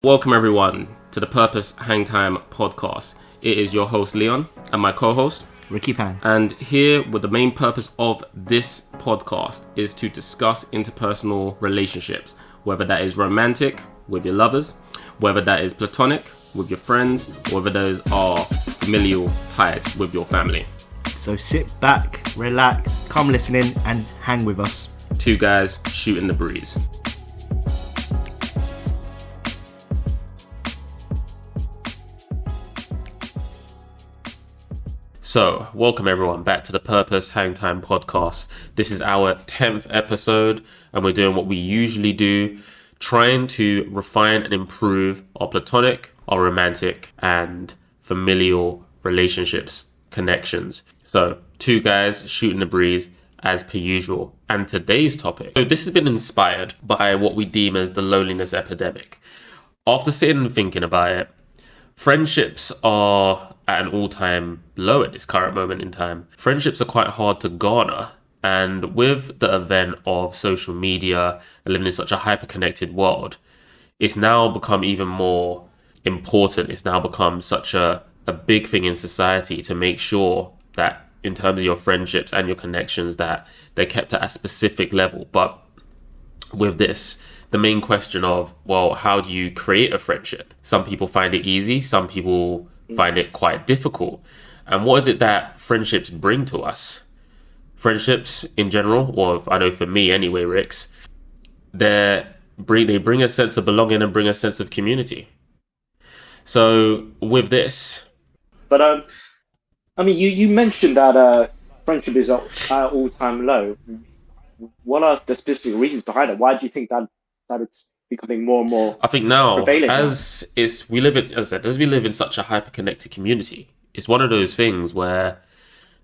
Welcome everyone to the Purpose Hangtime podcast. It is your host Leon and my co-host Ricky Pan. And here with the main purpose of this podcast is to discuss interpersonal relationships, whether that is romantic with your lovers, whether that is platonic with your friends, or whether those are familial ties with your family. So sit back, relax, come listen in and hang with us. Two guys shooting the breeze. So, welcome everyone back to the Purpose Hangtime podcast. This is our 10th episode, and we're doing what we usually do, trying to refine and improve our platonic, our romantic, and familial relationships, connections. So, two guys shooting the breeze as per usual. And today's topic, so this has been inspired by what we deem as the loneliness epidemic. After sitting and thinking about it, friendships are at an all-time low at this current moment in time. Friendships are quite hard to garner, and with the event of social media and living in such a hyper-connected world, it's now become even more important. It's now become such a big thing in society to make sure that in terms of your friendships and your connections that they're kept at a specific level. But with this, the main question of, well, how do you create a friendship? Some people find it easy, some people find it quite difficult. And what is it that friendships bring to us? Friendships in general, or I know for me anyway, Rix, they bring a sense of belonging and bring a sense of community. So with this... But, I mean, you mentioned that friendship is at all-time low. What are the specific reasons behind it? Why do you think that it's becoming more and more? I think now, prevalent as we live in such a hyper-connected community, it's one of those things where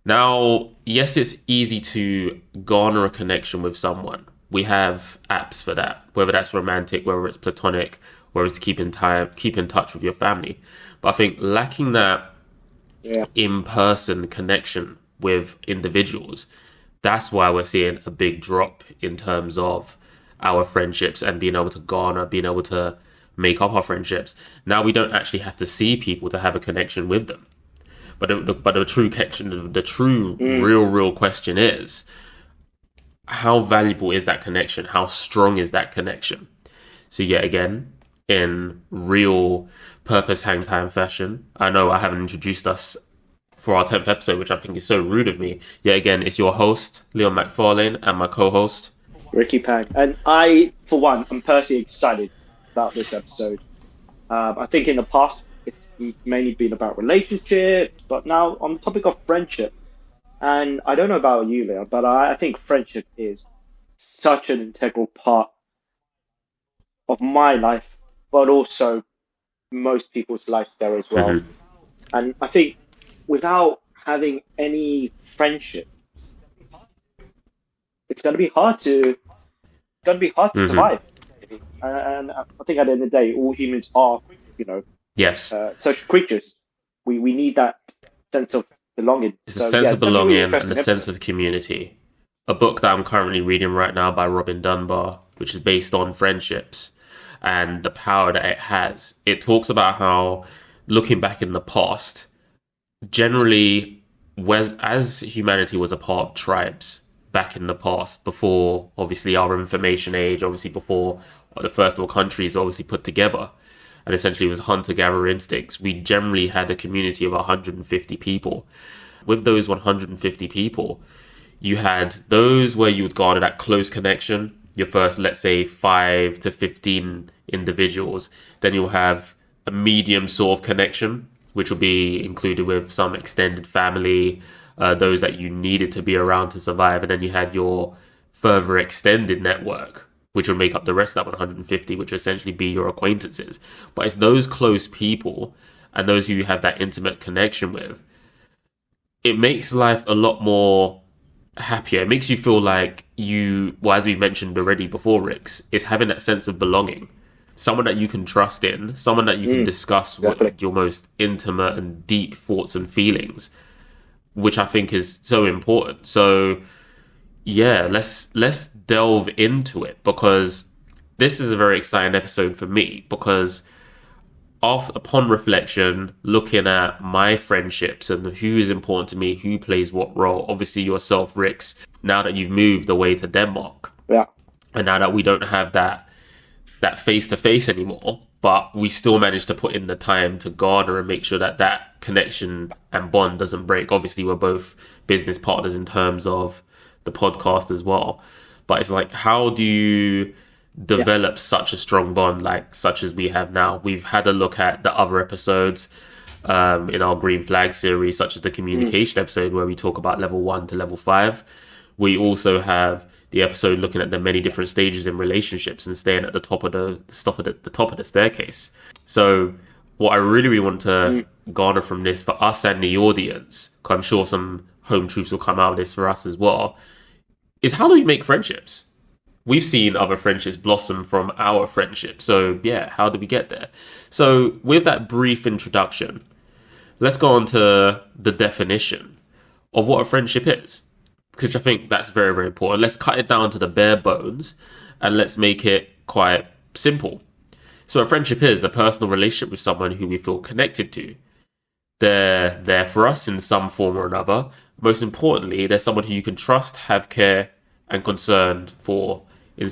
now, yes, it's easy to garner a connection with someone. We have apps for that, whether that's romantic, whether it's platonic, whether it's to keep in touch with your family. But I think lacking that in-person connection with individuals, that's why we're seeing a big drop in terms of our friendships and being able to garner, being able to make up our friendships. Now we don't actually have to see people to have a connection with them. But the true connection, the true real question is, how valuable is that connection? How strong is that connection? So yet again, in real Purpose Hangtime fashion, I know I haven't introduced us for our 10th episode, which I think is so rude of me. Yet again, it's your host, Leon McFarlane, and my co-host, Ricky Pan. And I, for one, I'm personally excited about this episode. I think in the past, it's mainly been about relationships, but now on the topic of friendship, and I don't know about you, Leon, but I think friendship is such an integral part of my life, but also most people's lives there as well. Mm-hmm. And I think without having any friendships, it's going to be hard to survive. And I think at the end of the day, all humans are, social creatures. We need that sense of belonging. It's a sense of belonging and a sense of community. A book that I'm currently reading right now by Robin Dunbar, which is based on friendships and the power that it has. It talks about how, looking back in the past, generally, as humanity was a part of tribes back in the past, before obviously our information age, obviously before the first world countries were obviously put together, and essentially it was hunter-gatherer instincts, we generally had a community of 150 people. With those 150 people, you had those where you would garner that close connection, your first, let's say, 5 to 15 individuals. Then you'll have a medium sort of connection, which will be included with some extended family, those that you needed to be around to survive. And then you had your further extended network, which will make up the rest of that 150, which will essentially be your acquaintances. But it's those close people and those who you have that intimate connection with. It makes life a lot more happier. It makes you feel like as we mentioned already before, Rix, is having that sense of belonging. Someone that you can trust in, someone that you can discuss what your most intimate and deep thoughts and feelings, which I think is so important. So yeah, let's delve into it, because this is a very exciting episode for me, because upon reflection, looking at my friendships and who is important to me, who plays what role. Obviously, yourself, Rix, now that you've moved away to Denmark, and now that we don't have that face to face anymore, but we still manage to put in the time to garner and make sure that that connection and bond doesn't break. Obviously, we're both business partners in terms of the podcast as well. But it's like, how do you develop such a strong bond, like such as we have now? We've had a look at the other episodes in our Green Flag series, such as the communication episode where we talk about level 1 to level 5. We also have the episode looking at the many different stages in relationships and staying at the top of the staircase. So what I really want to garner from this for us and the audience, because I'm sure some home truths will come out of this for us as well, is how do we make friendships? We've seen other friendships blossom from our friendship. So yeah, how do we get there? So with that brief introduction, let's go on to the definition of what a friendship is, because I think that's very, very important. Let's cut it down to the bare bones and let's make it quite simple. So a friendship is a personal relationship with someone who we feel connected to. They're there for us in some form or another. Most importantly, they're someone who you can trust, have care and concern for in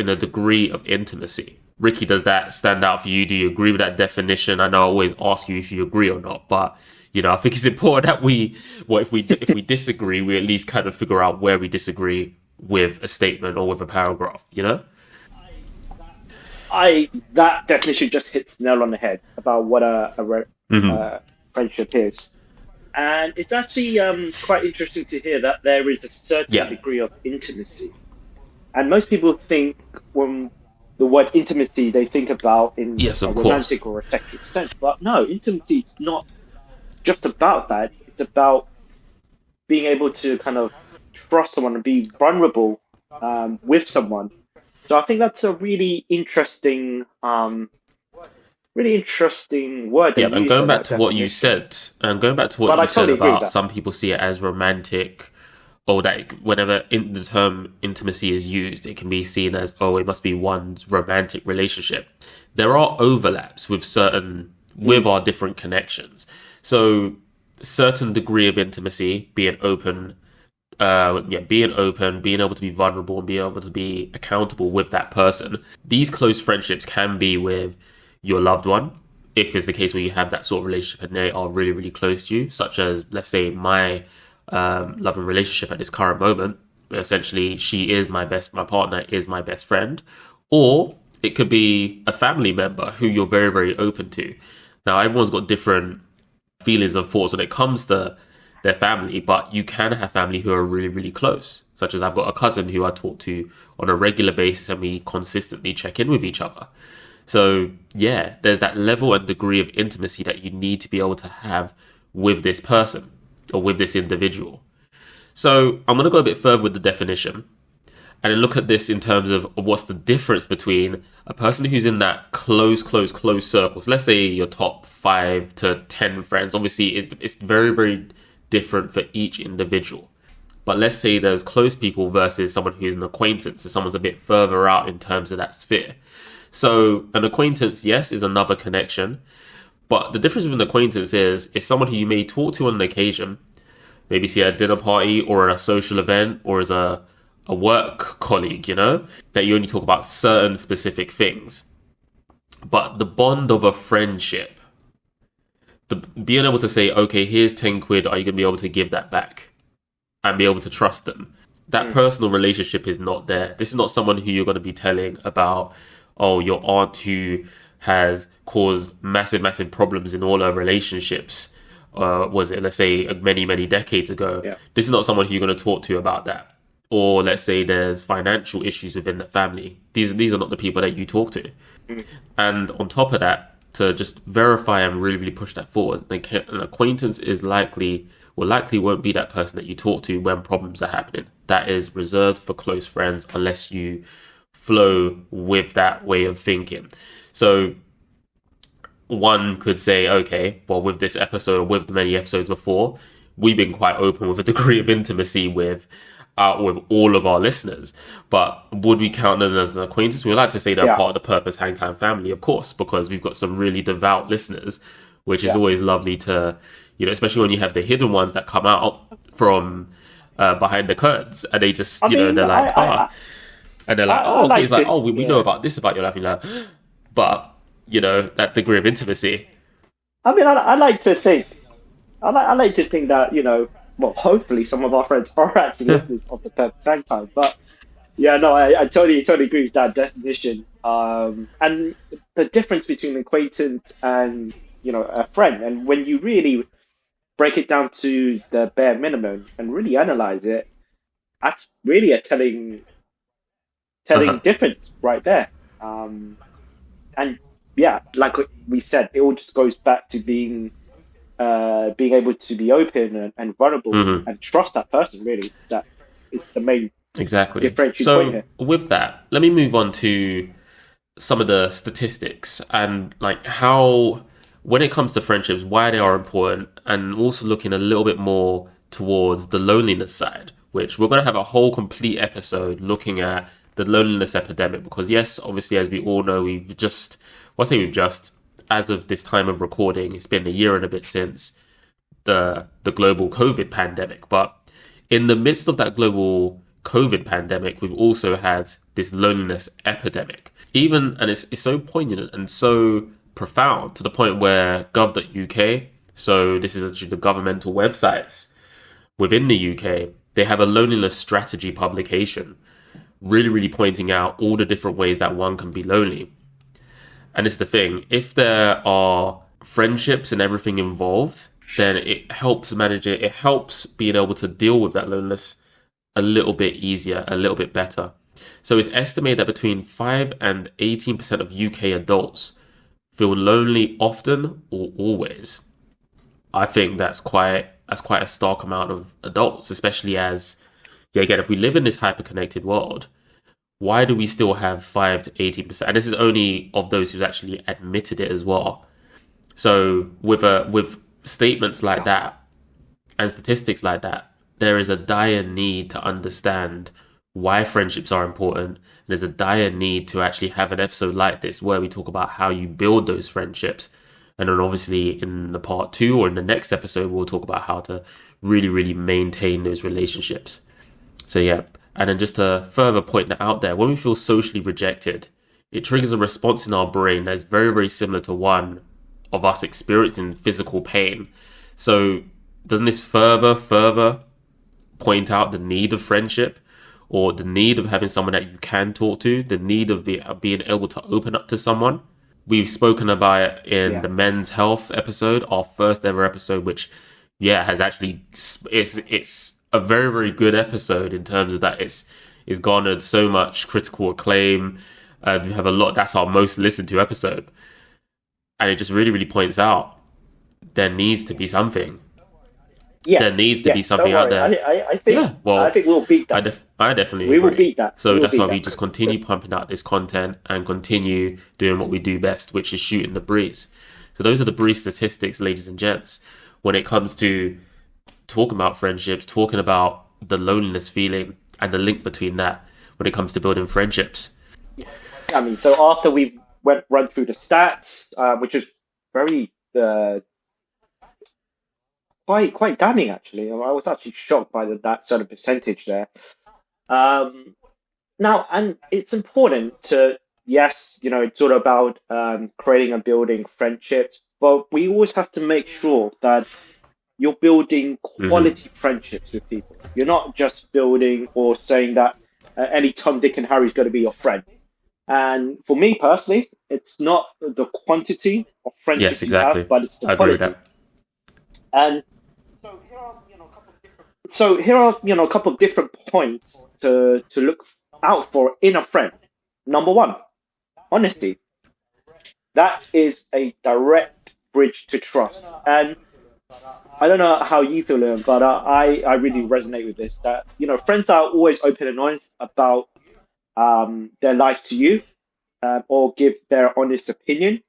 a degree of intimacy. Ricky, does that stand out for you? Do you agree with that definition? I know I always ask you if you agree or not, but I think it's important that if we disagree, we at least kind of figure out where we disagree with a statement or with a paragraph, That definition just hits the nail on the head about what a friendship is. And it's actually quite interesting to hear that there is a certain degree of intimacy. And most people think when the word intimacy, they think about in a romantic or a sexual sense. But no, intimacy is not just about that. It's about being able to kind of trust someone and be vulnerable with someone. So I think that's a really interesting word. Yeah, and going back to what you said, about some people see it as romantic, or that whenever the term intimacy is used, it can be seen as, it must be one's romantic relationship. There are overlaps with our different connections. So certain degree of intimacy, being open, being able to be vulnerable and being able to be accountable with that person. These close friendships can be with your loved one, if it's the case where you have that sort of relationship and they are really, really close to you, such as, let's say, my loving relationship at this current moment. Essentially, my partner is my best friend. Or it could be a family member who you're very, very open to. Now, everyone's got different feelings and thoughts when it comes to their family, but you can have family who are really, really close, such as I've got a cousin who I talk to on a regular basis and we consistently check in with each other. So yeah, there's that level and degree of intimacy that you need to be able to have with this person or with this individual. So I'm going to go a bit further with the definition and then look at this in terms of what's the difference between a person who's in that close circles. Let's say your top 5 to 10 friends. Obviously, it's very, very different for each individual. But let's say there's close people versus someone who's an acquaintance. So someone's a bit further out in terms of that sphere. So an acquaintance, yes, is another connection. But the difference with an acquaintance is someone who you may talk to on an occasion, maybe see at a dinner party or at a social event or as a work colleague, that you only talk about certain specific things. But the bond of a friendship, being able to say, okay, here's 10 quid, are you going to be able to give that back? And be able to trust them. That personal relationship is not there. This is not someone who you're going to be telling about, your aunt who has caused massive, massive problems in all her relationships. Let's say, many, many decades ago. Yeah. This is not someone who you're going to talk to about that. Or let's say there's financial issues within the family. These are not the people that you talk to. And on top of that, to just verify and really, really push that forward, an acquaintance likely won't be that person that you talk to when problems are happening. That is reserved for close friends unless you flow with that way of thinking. So one could say, okay, well, with this episode or with the many episodes before, we've been quite open with a degree of intimacy with out with all of our listeners. But would we count them as an acquaintance? We like to say they're part of the Purpose Hangtime family, of course, because we've got some really devout listeners, which is always lovely to, especially when you have the hidden ones that come out from behind the curtains, and they just, they're like, and they're like, it's like, we know about this about your life, but that degree of intimacy. I mean, I like to think that hopefully some of our friends are actually listeners of the Purpose Hangtime. But I totally agree with that definition. And the difference between acquaintance and a friend, and when you really break it down to the bare minimum and really analyze it, that's really a telling difference right there. And like we said, it all just goes back to being able to be open and vulnerable and trust that person. Really, that is the main differentiating point here. With that, let me move on to some of the statistics and like how, when it comes to friendships, why they are important, and also looking a little bit more towards the loneliness side, which we're going to have a whole complete episode looking at the loneliness epidemic, because yes, obviously, as we all know, as of this time of recording, it's been a year and a bit since the global COVID pandemic. But in the midst of that global COVID pandemic, we've also had this loneliness epidemic. And it's so poignant and so profound to the point where gov.uk, so this is actually the governmental websites within the UK, they have a loneliness strategy publication, really, really pointing out all the different ways that one can be lonely. And it's the thing, if there are friendships and everything involved, then it helps manage it. It helps being able to deal with that loneliness a little bit easier, a little bit better. So it's estimated that between 5 and 18% of UK adults feel lonely often or always. I think that's quite a stark amount of adults, especially as, again, if we live in this hyper-connected world, why do we still have 5 to 18%? And this is only of those who've actually admitted it as well. So with statements like that and statistics like that, there is a dire need to understand why friendships are important. There's a dire need to actually have an episode like this where we talk about how you build those friendships. And then obviously in the part 2 or in the next episode, we'll talk about how to really, really maintain those relationships. So and then just to further point that out there, when we feel socially rejected, it triggers a response in our brain that is very, very similar to one of us experiencing physical pain. So doesn't this further point out the need of friendship, or the need of having someone that you can talk to, the need of being able to open up to someone? We've spoken about it in the men's health episode, our first ever episode, which has actually, it's a very, very good episode in terms of that it's garnered so much critical acclaim. We have that's our most listened to episode. And it just really, really points out there needs to be something. There needs to be something out there. I think we'll beat that. I definitely agree. We will beat that. So that's why we just continue pumping out this content and continue doing what we do best, which is shooting the breeze. So those are the brief statistics, ladies and gents, when it comes to talking about friendships, talking about the loneliness feeling and the link between that when it comes to building friendships. I mean, so after we've run through the stats, which is very quite damning, actually. I was actually shocked by that sort of percentage there. Now, and it's important to, it's all about creating and building friendships, but we always have to make sure that you're building quality friendships with people. You're not just building or saying that any Tom, Dick, and Harry is going to be your friend. And for me personally, it's not the quantity of friendships you have, but it's the quality. And so here are a couple of different points to look out for in a friend. Number 1, honesty. That is a direct bridge to trust. And I don't know how you feel, Liam, but I really resonate with this. That friends that are always open and honest about their life to you, or give their honest opinion.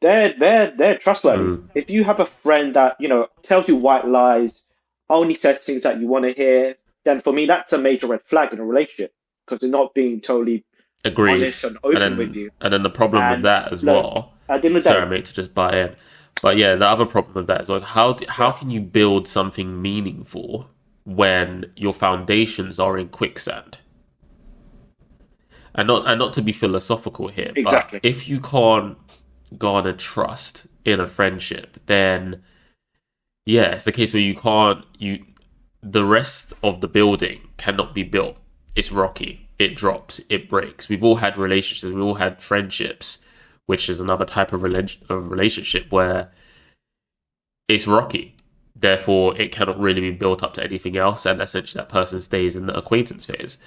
They're trustworthy. If you have a friend that tells you white lies, only says things that you want to hear, then for me that's a major red flag in a relationship because they're not being totally Agreed. honest and open with you. And then the problem with that as well. At the end of the Sorry, day, mate, to just butt in. But yeah, the other problem with that as well is how can you build something meaningful when your foundations are in quicksand? And not to be philosophical here, exactly. but if you can't garner trust in a friendship, then yeah, it's the case where the rest of the building cannot be built. It's rocky. It drops. It breaks. We've all had relationships. We've all had friendships, which is another type of relationship where it's rocky. Therefore, it cannot really be built up to anything else, and essentially that person stays in the acquaintance phase,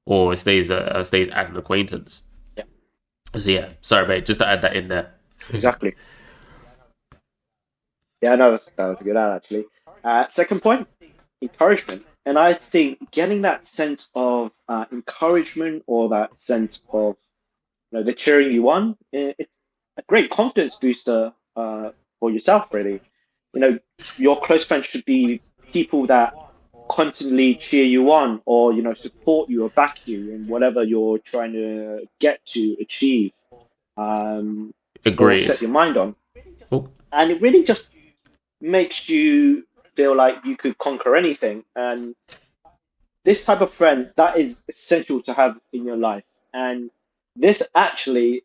or stays as an acquaintance. Yeah. So yeah, sorry, mate, just to add that in there. Exactly. Yeah, no, that was a good ad, actually. Second point, encouragement. And I think getting that sense of encouragement or that sense of the cheering you on, it's a great confidence booster for yourself, really. Your close friends should be people that constantly cheer you on or, support you or back you in whatever you're trying to get to achieve. Agreed. Or set your mind on. Oh. And it really just makes you feel like you could conquer anything. And this type of friend, that is essential to have in your life. And this actually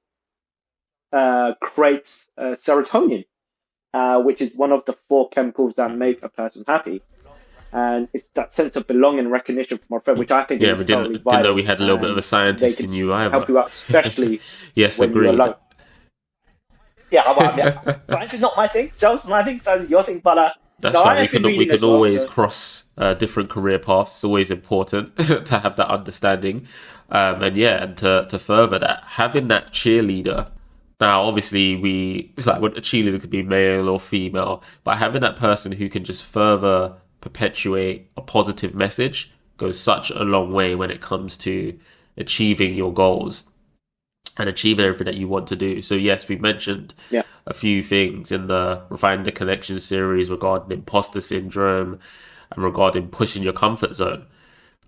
creates serotonin, which is one of the 4 chemicals that make a person happy. And it's that sense of belonging and recognition from our friend, which I think is totally vital. Didn't know we had a little bit of a scientist in you either. Help you out, especially yes, when agreed. you're alone. Yeah, science is not my thing. Sales is my thing. Science is your thing. But that's fine. We can always cross different career paths. It's always important to have that understanding. And to further that, having that cheerleader. Now, obviously, it's like a cheerleader could be male or female, but having that person who can just further perpetuate a positive message goes such a long way when it comes to achieving your goals and achieving everything that you want to do. So yes, we mentioned a few things in the Refining the Connection series regarding imposter syndrome and regarding pushing your comfort zone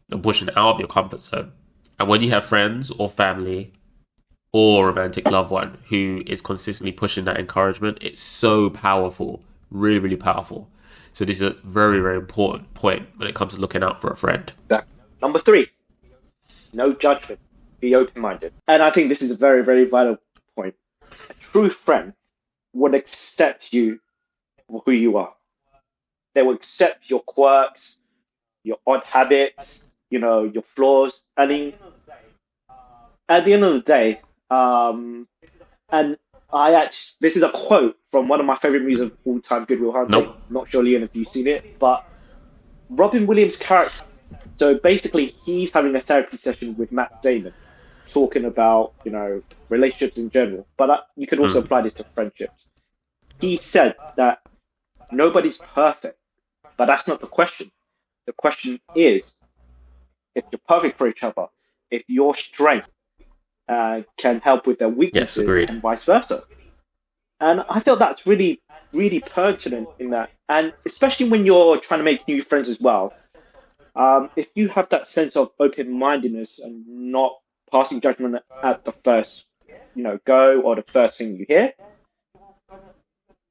and pushing out of your comfort zone. And when you have friends or family or romantic loved one who is consistently pushing that encouragement, it's so powerful, really, really powerful. So this is a very, very important point when it comes to looking out for a friend. Number 3, no judgment. Be open-minded. And I think this is a very, very vital point. A true friend would accept you for who you are. They will accept your quirks, your odd habits, your flaws. I mean, at the end of the day, and this is a quote from one of my favorite movies of all time, Good Will Hunting. Nope. Not sure, Leon, if you've seen it, but Robin Williams' character. So basically, he's having a therapy session with Matt Damon, talking about relationships in general. But you could also apply this to friendships. He said that nobody's perfect, but that's not the question. The question is, if you're perfect for each other, if your strength can help with their weaknesses, and vice versa. And I feel that's really, really pertinent in that. And especially when you're trying to make new friends as well, if you have that sense of open-mindedness and not passing judgment at the first, go or the first thing you hear,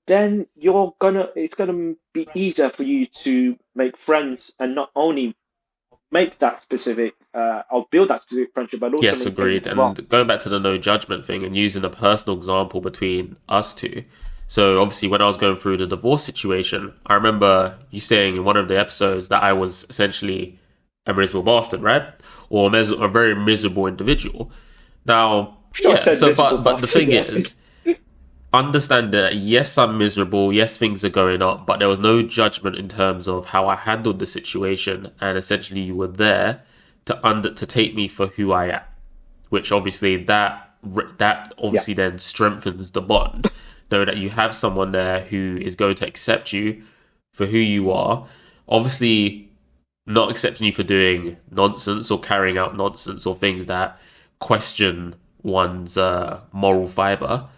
then it's gonna be easier for you to make friends and not only make that specific or build that specific friendship, but also yes, agreed. And going back to the no judgment thing and using a personal example between us two. So obviously, when I was going through the divorce situation, I remember you saying in one of the episodes that I was essentially a miserable bastard, right? Or a very miserable individual. Now, but the thing is, understand that yes, I'm miserable. Yes, things are going up, but there was no judgment in terms of how I handled the situation, and essentially, you were there to take me for who I am, which obviously that then strengthens the bond. Know that you have someone there who is going to accept you for who you are. Obviously, not accepting you for doing nonsense or carrying out nonsense or things that question one's moral fiber,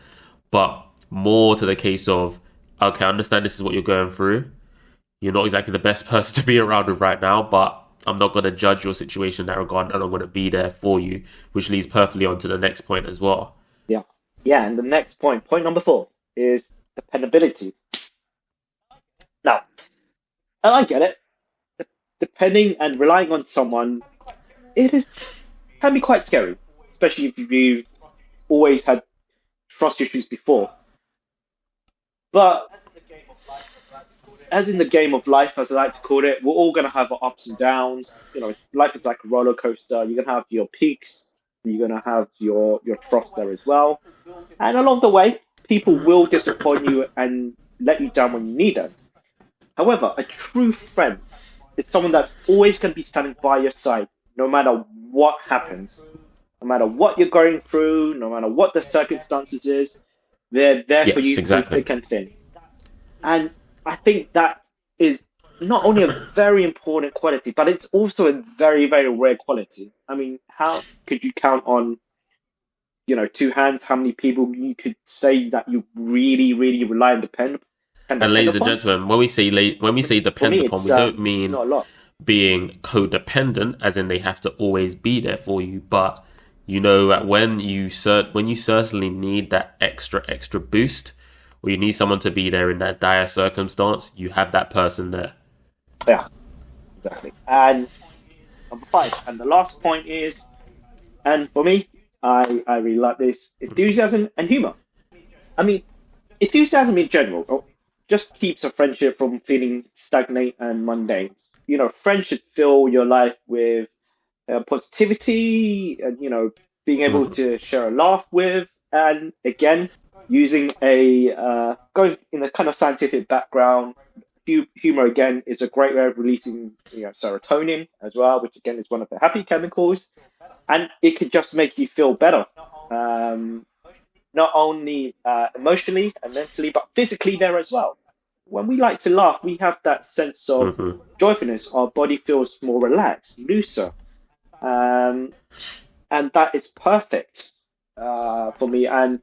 but more to the case of, okay, I understand this is what you're going through. you're not exactly the best person to be around with right now, but I'm not going to judge your situation in that regard, and I'm going to be there for you, which leads perfectly on to the next point as well. Yeah. Yeah, and the next point number 4, is dependability. Now, and I get it. Depending and relying on someone, can be quite scary, especially if you've always had trust issues before. But as in the game of life, as I like to call it, we're all going to have our ups and downs. Life is like a roller coaster. You're going to have your peaks. You're going to have your troughs there as well. And along the way, people will disappoint you and let you down when you need them. However, a true friend is someone that's always going to be standing by your side, no matter what happens, no matter what you're going through, no matter what the circumstances is. They're there for you through thick and thin. And I think that is not only a very important quality, but it's also a very, very rare quality. I mean, how could you count on, 2 hands, how many people you could say that you really, really rely and depend upon? And ladies and gentlemen, when we say depend upon, we don't mean being codependent, as in they have to always be there for you. But that when you certainly need that extra boost, or you need someone to be there in that dire circumstance, you have that person there. Yeah, exactly. And number 5, and the last point is, and for me, I really like this, enthusiasm and humor. I mean, enthusiasm in general just keeps a friendship from feeling stagnant and mundane. Friends should fill your life with positivity and, being able to share a laugh with. And again, using going in the kind of scientific background, humor again is a great way of releasing serotonin as well, which again is one of the happy chemicals. And it could just make you feel better. Not only emotionally and mentally, but physically there as well. When we like to laugh, we have that sense of joyfulness. Our body feels more relaxed, looser. And that is perfect for me. And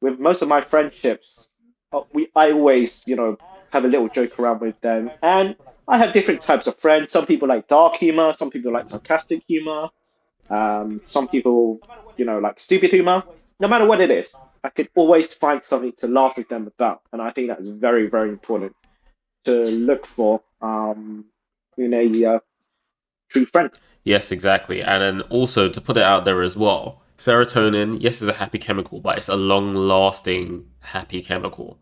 with most of my friendships, I always, have a little joke around with them. And I have different types of friends. Some people like dark humor. Some people like sarcastic humor. Some people, like stupid humor. No matter what it is, I could always find something to laugh with them about. And I think that's very, very important to look for in a true friend. Yes, exactly. And then also to put it out there as well, serotonin, yes, is a happy chemical, but it's a long-lasting happy chemical.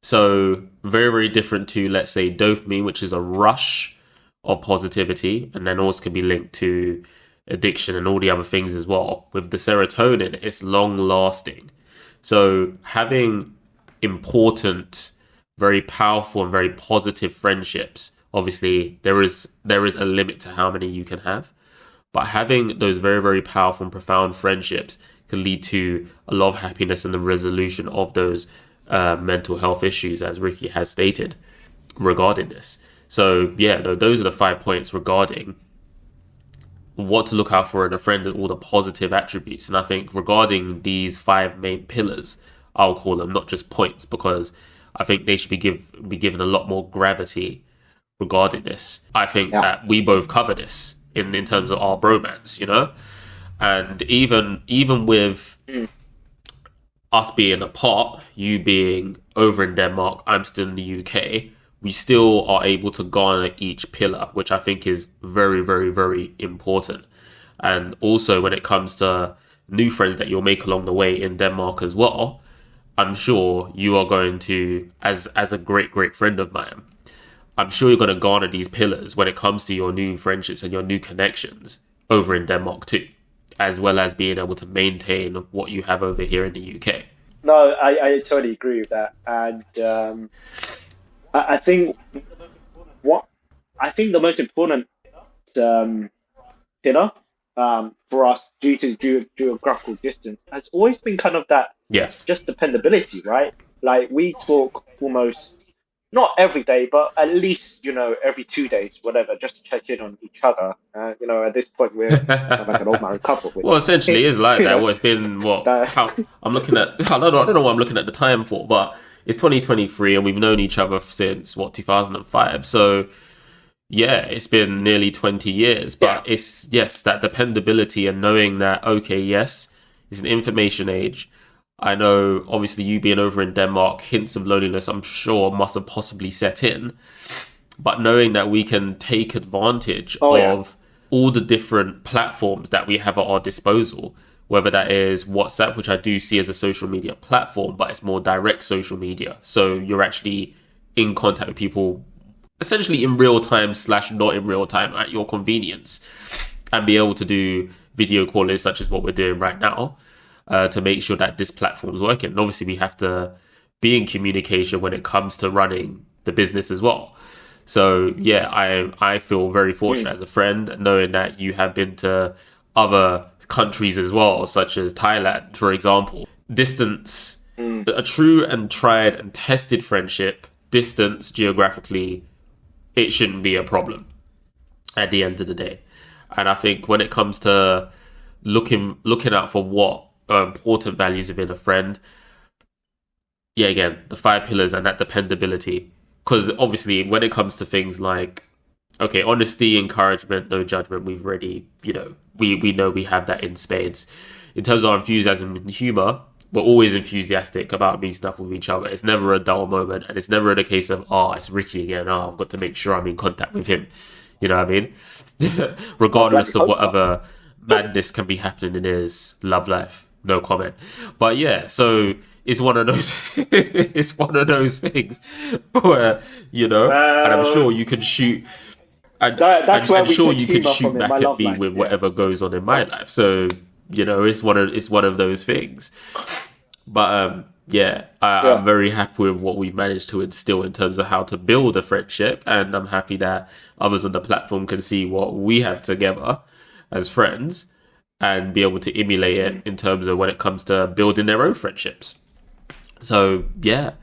So very, very different to, let's say, dopamine, which is a rush of positivity, and then also can be linked to addiction and all the other things as well. With the serotonin, it's long-lasting. So having important, very powerful and very positive friendships, obviously there is a limit to how many you can have. But having those very, very powerful and profound friendships can lead to a lot of happiness and the resolution of those mental health issues, as Ricky has stated regarding this. So yeah, those are the 5 points regarding what to look out for in a friend and all the positive attributes. And I think regarding these 5 main pillars, I'll call them, not just points, because I think they should be given a lot more gravity regarding this. I think that we both cover this in terms of our bromance, and even with us being apart, you being over in Denmark, I'm still in the UK, we still are able to garner each pillar, which I think is very, very, very important. And also when it comes to new friends that you'll make along the way in Denmark as well, I'm sure you are going to, as a great, great friend of mine, I'm sure you're going to garner these pillars when it comes to your new friendships and your new connections over in Denmark too, as well as being able to maintain what you have over here in the UK. No, I totally agree with that. And I think the most important pillar for us due to geographical distance has always been kind of that just dependability, right? Like we talk almost not every day, but at least every 2 days, whatever, just to check in on each other. At this point we're like an old married couple. Well, essentially, it is like that. Well, it's been what? I'm looking at. I don't know what I'm looking at the time for, but it's 2023 and we've known each other since 2005. So yeah, it's been nearly 20 years, but it's, yes, that dependability and knowing that, okay, yes, it's an information age. I know, obviously, you being over in Denmark, hints of loneliness, I'm sure, must have possibly set in. But knowing that we can take advantage of all the different platforms that we have at our disposal, whether that is WhatsApp, which I do see as a social media platform, but it's more direct social media. So you're actually in contact with people essentially in real time / not in real time at your convenience, and be able to do video calling such as what we're doing right now to make sure that this platform is working. And obviously we have to be in communication when it comes to running the business as well. So yeah, I feel very fortunate as a friend, knowing that you have been to other countries as well, such as Thailand, for example. Distance, a true and tried and tested friendship, distance geographically, it shouldn't be a problem at the end of the day. And I think when it comes to looking out for what are important values within a friend, yeah, again, the 5 pillars and that dependability. Because obviously when it comes to things like, okay, honesty, encouragement, no judgment, we've already, we know we have that in spades. In terms of our enthusiasm and humour, we're always enthusiastic about meeting up with each other. It's never a dull moment, and it's never in a case of, it's Ricky again, I've got to make sure I'm in contact with him. You know what I mean? Regardless of whatever madness can be happening in his love life. No comment. But yeah, so it's one of those it's one of those things where, and I'm sure you can shoot I'm sure you could shoot back at me with whatever goes on in my life. So, it's one of those things. But I'm very happy with what we've managed to instill in terms of how to build a friendship, and I'm happy that others on the platform can see what we have together as friends and be able to emulate it in terms of when it comes to building their own friendships. So yeah.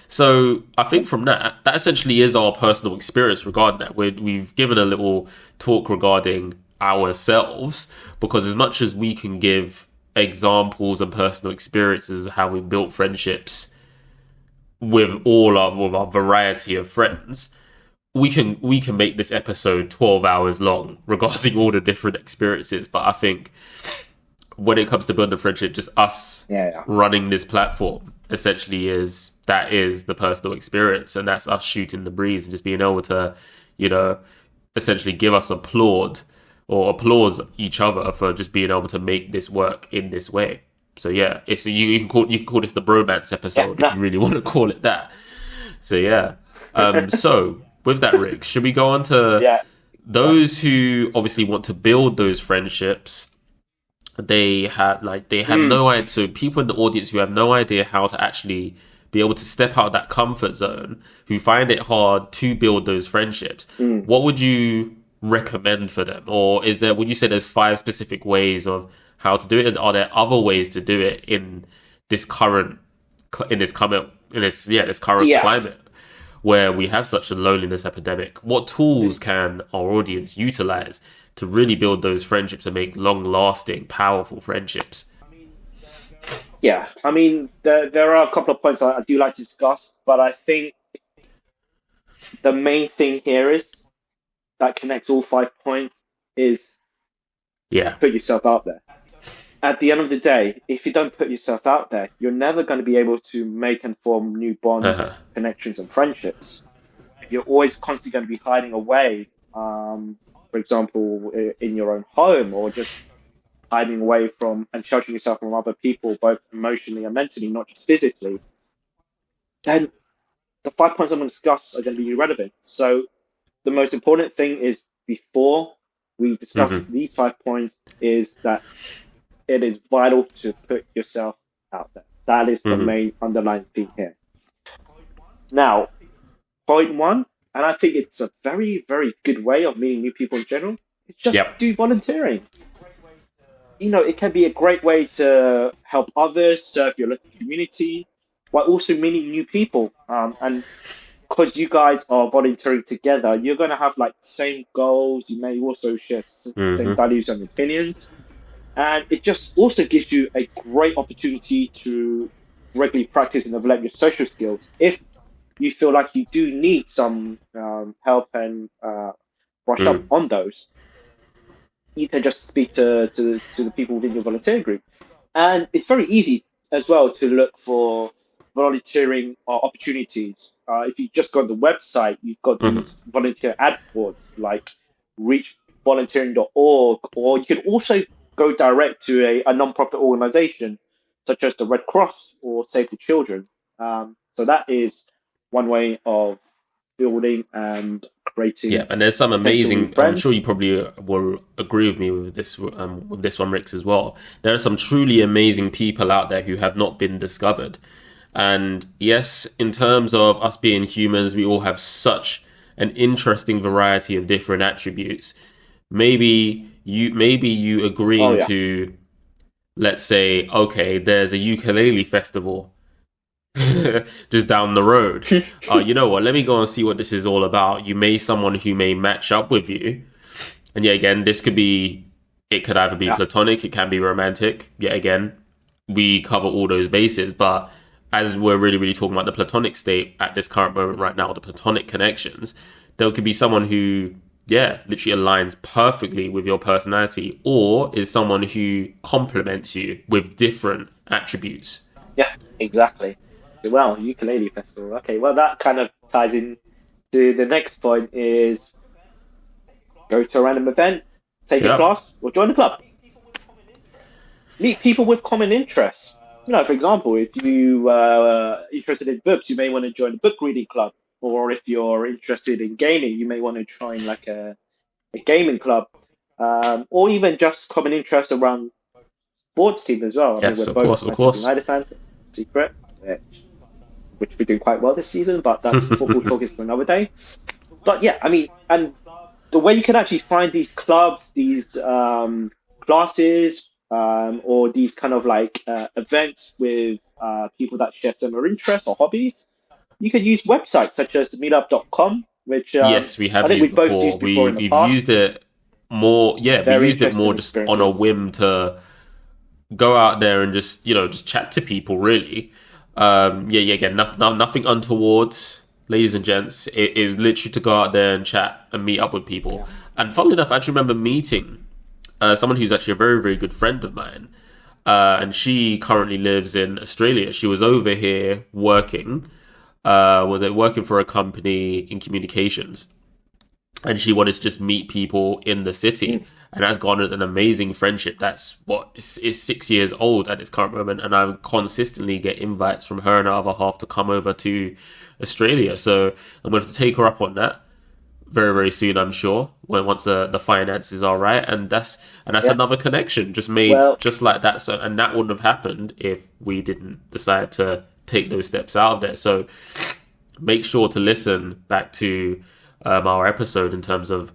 So I think from that essentially is our personal experience regarding that. We've given a little talk regarding ourselves, because as much as we can give examples and personal experiences of how we built friendships with our variety of friends, we can make this episode 12 hours long regarding all the different experiences. But I think when it comes to building a friendship, just us running this platform essentially is the personal experience, and that's us shooting the breeze and just being able to, essentially give us applause each other for just being able to make this work in this way. So yeah, it's you can call this the bromance episode if you really want to call it that. So yeah, so with that, Rick, should we go on to those who obviously want to build those friendships? They have no idea. So people in the audience who have no idea how to actually be able to step out of that comfort zone, who find it hard to build those friendships, what would you recommend for them? Or would you say there's 5 specific ways of how to do it? And are there other ways to do it in this current climate where we have such a loneliness epidemic? What tools can our audience utilize to really build those friendships and make long-lasting, powerful friendships? Yeah, I mean, there are a couple of points I do like to discuss, but I think the main thing here is that connects all 5 points is put yourself out there. At the end of the day, if you don't put yourself out there, you're never going to be able to make and form new bonds, connections, and friendships. You're always constantly going to be hiding away, for example, in your own home, or just hiding away from and sheltering yourself from other people, both emotionally and mentally, not just physically, then the 5 points I'm going to discuss are going to be irrelevant. So the most important thing is, before we discuss these 5 points, is that it is vital to put yourself out there. That is the main underlying thing here. Now, point 1, and I think it's a very, very good way of meeting new people in general, is just do volunteering. It can be a great way to help others, serve your local community, while also meeting new people. And because you guys are volunteering together, you're going to have the same goals. You may also share same values and opinions. And it just also gives you a great opportunity to regularly practice and develop your social skills. If you feel like you do need some help and brush up on those, you can just speak to the people within your volunteering group. And it's very easy as well to look for volunteering opportunities. If you just go on the website, you've got these volunteer ad boards like reachvolunteering.org, or you can also go direct to a non-profit organization such as the Red Cross or Save the Children. So that is one way of building and creating. Yeah, and there's some amazing. I'm sure you probably will agree with me with this one, Rix, as well. There are some truly amazing people out there who have not been discovered. And yes, in terms of us being humans, we all have such an interesting variety of different attributes. Maybe you agreeing to, let's say, okay, there's a ukulele festival just down the road. You know what? Let me go and see what this is all about. You may someone who may match up with you, and yet again, it could either be platonic, it can be romantic. Yet again, we cover all those bases, but as we're really, really talking about the platonic state at this current moment right now, the platonic connections, there could be someone who, literally aligns perfectly with your personality, or is someone who complements you with different attributes. Yeah, exactly. Well, ukulele festival. Okay, well, that kind of ties in to the next point is go to a random event, take a class, or join a club. Meet people with common interests. For example, if you are interested in books, you may want to join a book reading club. Or if you're interested in gaming, you may want to join like a gaming club. Or even just common interest around sports team as well. Yes, of course. United fans, secret, which we're doing quite well this season, but that football talk is for another day. But yeah, and the way you can actually find these clubs, these classes, or these kind of like events with people that share similar interests or hobbies, you can use websites such as meetup.com, which yes, we have. I think we've both used before. We've used it more. Yeah, we used it more just on a whim to go out there and just chat to people. Really, again, nothing untoward, ladies and gents. It is literally to go out there and chat and meet up with people. Yeah. And funnily enough, I actually remember meeting someone who's actually a very, very good friend of mine. And she currently lives in Australia. She was over here working. Working for a company in communications. And she wanted to just meet people in the city. And has gone an amazing friendship. That's is 6 years old at this current moment. And I consistently get invites from her and her other half to come over to Australia. So I'm going to take her up on that very, very soon, I'm sure, once the finances are right. And that's another connection just made just like that. So, and that wouldn't have happened if we didn't decide to take those steps out of there. So make sure to listen back to our episode in terms of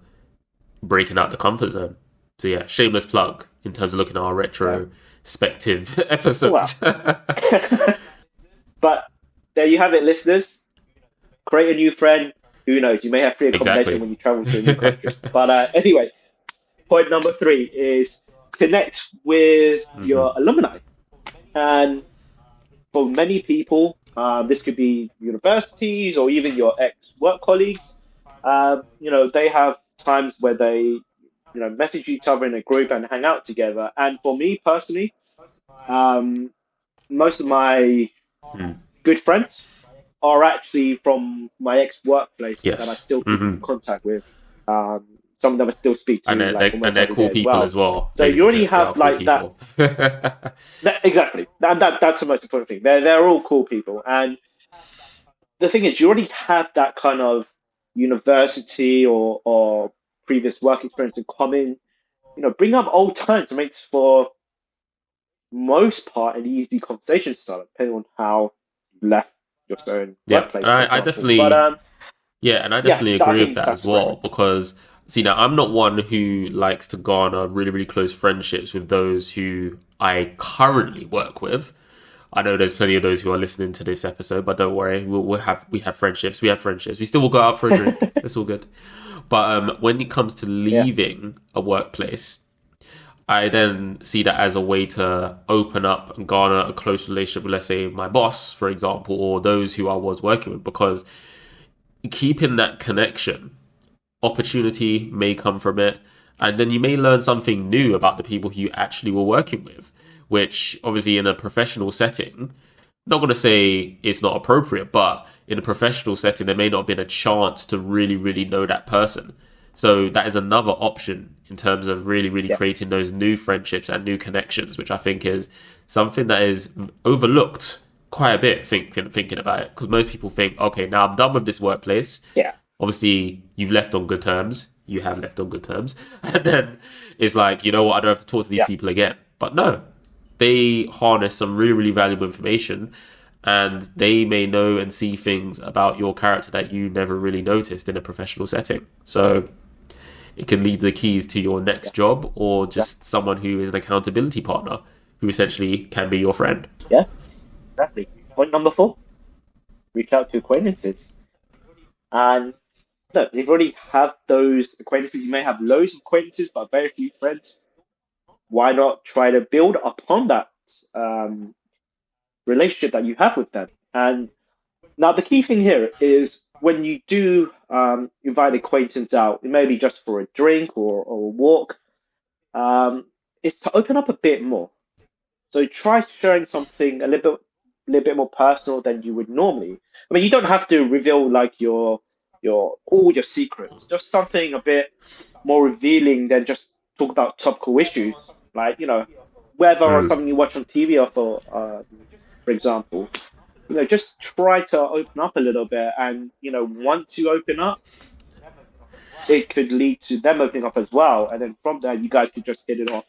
breaking out the comfort zone. So yeah, shameless plug in terms of looking at our retrospective episodes. But there you have it, listeners. Create a new friend. Who knows? You may have free accommodation when you travel to a new country. But anyway, point number 3 is connect with your alumni. And for many people, this could be universities or even your ex-work colleagues. They have times where they, message each other in a group and hang out together. And for me personally, most of my good friends are actually from my ex-workplace that I still keep in contact with. Some of them I still speak to. And they're cool people as well. So you already have like cool that. Exactly. And that's the most important thing. They're all cool people. And the thing is, you already have that kind of university or previous work experience in common. Bring up old times. It makes for most part an easy conversation starter, depending on how you left your own workplace. I definitely agree with that as well, because see, now I'm not one who likes to garner really, really close friendships with those who I currently work with. I know there's plenty of those who are listening to this episode, but don't worry, we have friendships. We still will go out for a drink. It's all good. But when it comes to leaving a workplace, I then see that as a way to open up and garner a close relationship with, let's say, my boss, for example, or those who I was working with, because keeping that connection, opportunity may come from it, and then you may learn something new about the people who you actually were working with, which obviously in a professional setting, not going to say it's not appropriate, but in a professional setting, there may not have been a chance to really, really know that person. So that is another option in terms of really, really creating those new friendships and new connections, which I think is something that is overlooked quite a bit thinking about it. Because most people think, okay, now I'm done with this workplace. Yeah. Obviously, you've left on good terms. You have left on good terms. And then it's like, you know what, I don't have to talk to these people again. But no, they harness some really, really valuable information, and they may know and see things about your character that you never really noticed in a professional setting. So it can lead the keys to your next job, or just someone who is an accountability partner who essentially can be your friend. Yeah, exactly. Point number 4, reach out to acquaintances. And look, if you already have those acquaintances, you may have loads of acquaintances, but very few friends. Why not try to build upon that relationship that you have with them? And now the key thing here is when you do invite acquaintance out, it may be just for a drink or a walk, is to open up a bit more. So try sharing something a little bit more personal than you would normally. I mean, you don't have to reveal like all your secrets. Just something a bit more revealing than just talk about topical issues, like weather or something you watch on TV, or for example. Just try to open up a little bit, and once you open up, it could lead to them opening up as well, and then from there you guys could just hit it off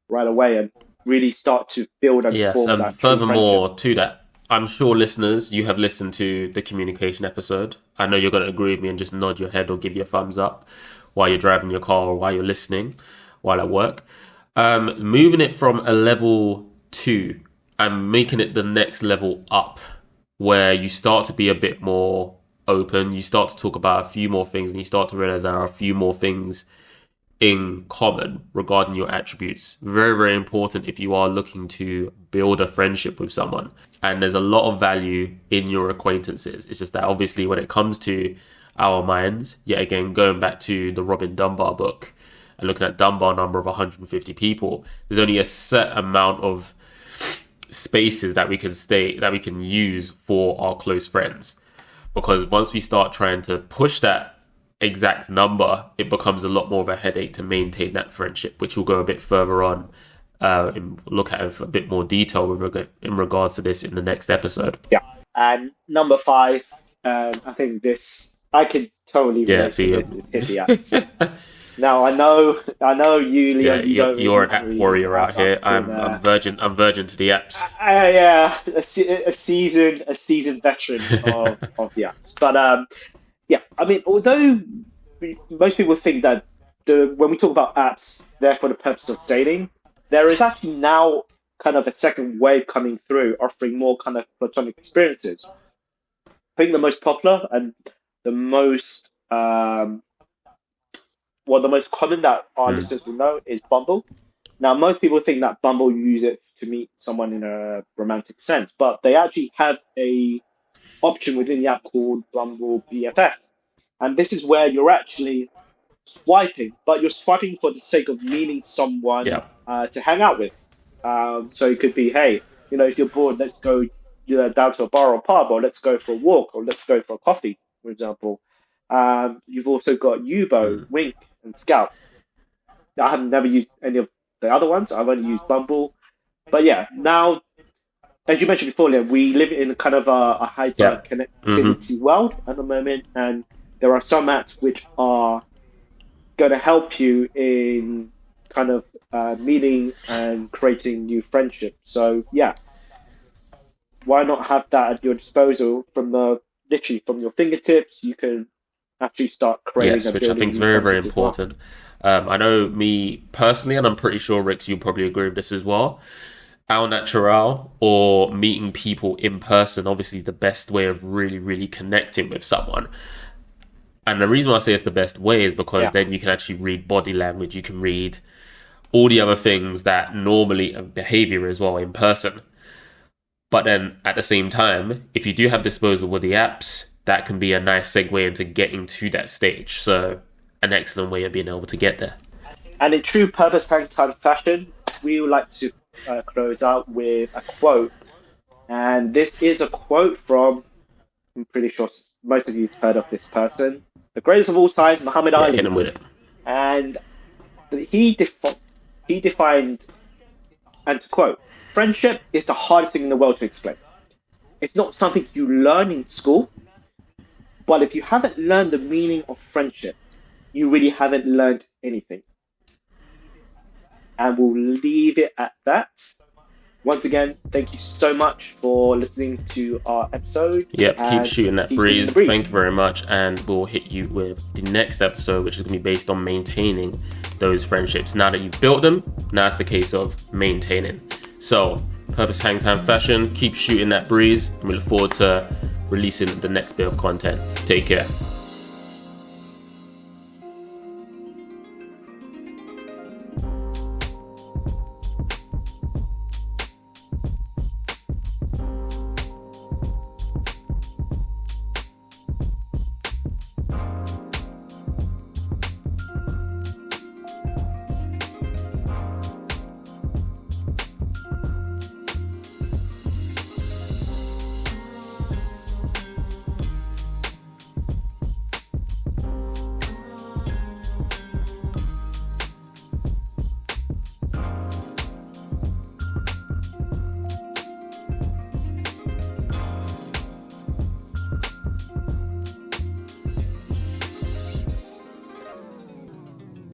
right away and really start to build and yes, form and that furthermore to that, I'm sure listeners, you have listened to the communication episode. I know you're going to agree with me and just nod your head or give you a thumbs up while you're driving your car or while you're listening while at work. Moving it from a level 2 and making it the next level up, where you start to be a bit more open, you start to talk about a few more things, and you start to realize there are a few more things in common regarding your attributes. Very, very important if you are looking to build a friendship with someone. And there's a lot of value in your acquaintances. It's just that obviously when it comes to our minds, yet again, going back to the Robin Dunbar book and looking at Dunbar number of 150 people, there's only a set amount of spaces that we can use for our close friends. Because once we start trying to push that exact number, it becomes a lot more of a headache to maintain that friendship, which we'll go a bit further on and look at it a bit more detail in regards to this in the next episode. Yeah. And number 5, I think this I could totally relate to this, is hit the apps. Now I know you, Leon. Yeah, you're an app warrior out here. I'm virgin to the apps. Yeah, a seasoned veteran of the apps. But yeah, I mean, although most people think that when we talk about apps, they're for the purpose of dating, there is actually now kind of a second wave coming through, offering more kind of platonic experiences. I think the most popular and the most the most common that our listeners will know is Bumble. Now, most people think that Bumble use it to meet someone in a romantic sense, but they actually have a option within the app called Bumble BFF. And this is where you're actually swiping, but you're swiping for the sake of meeting someone to hang out with. So it could be, hey, if you're bored, let's go down to a bar or pub, or let's go for a walk, or let's go for a coffee, for example. You've also got Yubo, Wink, and Scout. I have never used any of the other ones. I've only used Bumble. But yeah, now, as you mentioned before, Liam, we live in kind of a hyper-connectivity world at the moment, and there are some apps which are going to help you in kind of meeting and creating new friendships. So yeah, why not have that at your disposal literally from your fingertips? You can actually start creating. Yes, which I think is very, very important. I know me personally, and I'm pretty sure, Rix, you'll probably agree with this as well. Au natural, or meeting people in person, obviously is the best way of really, really connecting with someone. And the reason why I say it's the best way is because then you can actually read body language. You can read all the other things that normally behavior as well in person. But then at the same time, if you do have disposal with the apps, that can be a nice segue into getting to that stage. So an excellent way of being able to get there. And in true purpose Hangtime fashion, we would like to close out with a quote. And this is a quote from, I'm pretty sure most of you have heard of this person, the greatest of all time, Muhammad Ali. Hit him with it. And he defined, and to quote, friendship is the hardest thing in the world to explain. It's not something you learn in school, but if you haven't learned the meaning of friendship, you really haven't learned anything. And we'll leave it at that. Once again, thank you so much for listening to our episode. Yep, keep shooting that breeze. Thank you very much. And we'll hit you with the next episode, which is going to be based on maintaining those friendships. Now that you've built them, now it's the case of maintaining. So, Purpose Hangtime fashion, keep shooting that breeze. And we look forward to releasing the next bit of content. Take care.